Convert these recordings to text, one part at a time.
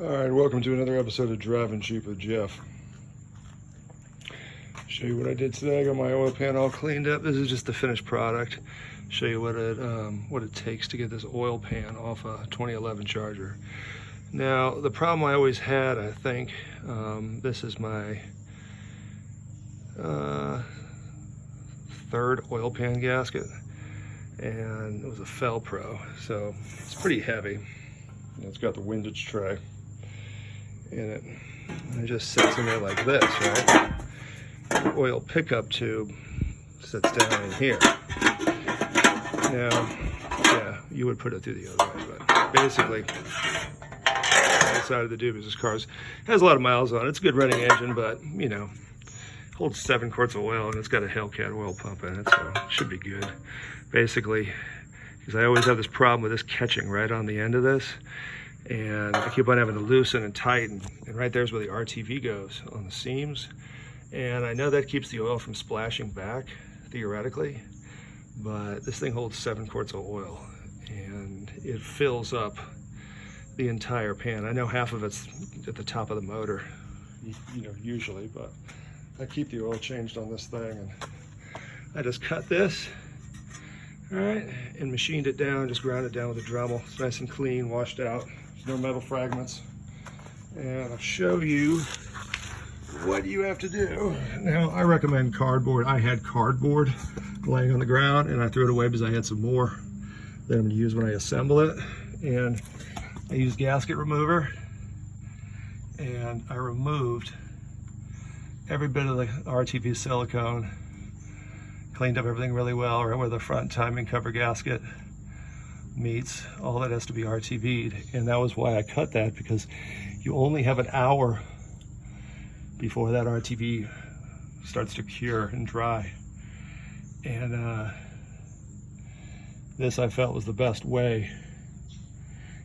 All right, welcome to another episode of Driving Cheap with Jeff. Show you what I did today. I got my oil pan all cleaned up. This is just the finished product. Show you what it takes to get this oil pan off a 2011 Charger. Now, the problem I always had, I think, this is my third oil pan gasket, and it was a Fel Pro, so it's pretty heavy. And it's got the windage tray in it. And it just sits in there like this, right? The oil pickup tube sits down in here. Now, yeah, you would put it through the other way, but basically, I decided to do because this car has a lot of miles on it. It's a good running engine, but you know, holds 7 quarts of oil, and it's got a Hellcat oil pump in it, so it should be good. Basically, because I always have this problem with this catching right on the end of this, and I keep on having to loosen and tighten, and right there's where the RTV goes on the seams, and I know that keeps the oil from splashing back theoretically, but this thing holds 7 quarts of oil and it fills up the entire pan. I know half of it's at the top of the motor, you know, usually, but I keep the oil changed on this thing, and I just cut this, all right, and machined it down, just ground it down with a Dremel. It's nice and clean, washed out. There's no metal fragments. And I'll show you what you have to do. Now, I recommend cardboard. I had cardboard laying on the ground, and I threw it away because I had some more that I'm going to use when I assemble it. And I used gasket remover, and I removed every bit of the RTV silicone, cleaned up everything really well, right where the front timing cover gasket meets. All that has to be RTV'd, and that was why I cut that, because you only have an hour before that RTV starts to cure and dry. And this I felt was the best way.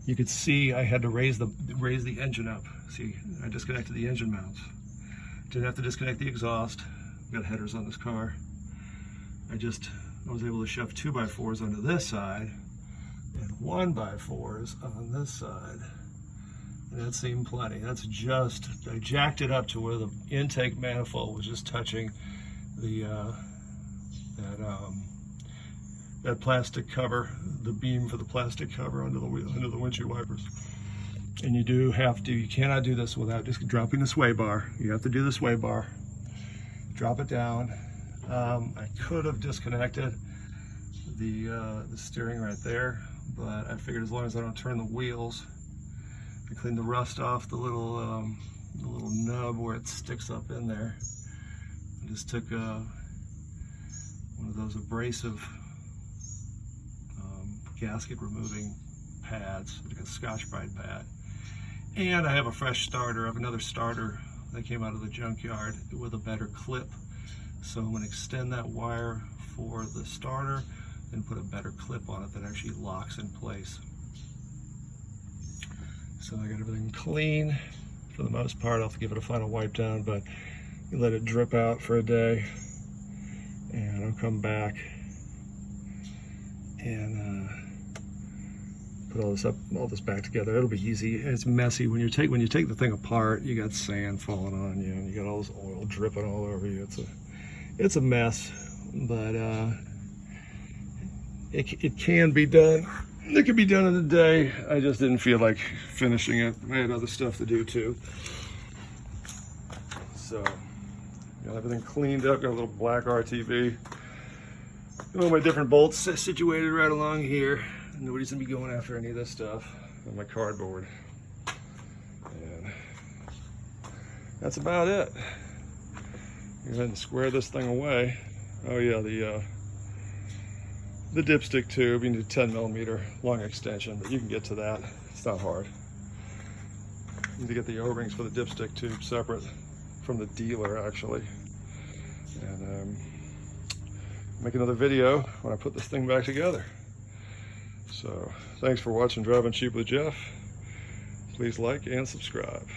You could see I had to raise the engine up. See, I disconnected the engine mounts. Didn't have to disconnect the exhaust. Got headers on this car. I was able to shove 2x4s onto this side and 1x4s on this side. And that seemed plenty. That's just, I jacked it up to where the intake manifold was just touching the that plastic cover, the beam for the plastic cover under the windshield wipers. And you cannot do this without just dropping the sway bar. You have to do the sway bar. Drop it down. I could have disconnected the steering right there, but I figured as long as I don't turn the wheels, I cleaned the rust off the little nub where it sticks up in there. I just took one of those abrasive gasket removing pads, like a Scotch-Brite pad. And I have a fresh starter. I have another starter that came out of the junkyard with a better clip. So I'm going to extend that wire for the starter and put a better clip on it that actually locks in place. So I got everything clean for the most part. I'll have to give it a final wipe down, but you let it drip out for a day, and I'll come back and put all this back together. It'll be easy. It's messy when you take the thing apart. You got sand falling on you, and you got all this oil dripping all over you. It's a mess, but it can be done. It can be done in a day. I just didn't feel like finishing it. I had other stuff to do too. So, got everything cleaned up. Got a little black RTV. Got all my different bolts situated right along here. Nobody's gonna be going after any of this stuff on my cardboard. And that's about it. Go ahead and square this thing away. Oh yeah, the dipstick tube, you need a 10mm long extension, but you can get to that. It's not hard. You need to get the O-rings for the dipstick tube separate from the dealer, actually. And make another video when I put this thing back together. So thanks for watching Driving Cheap with Jeff. Please like and subscribe.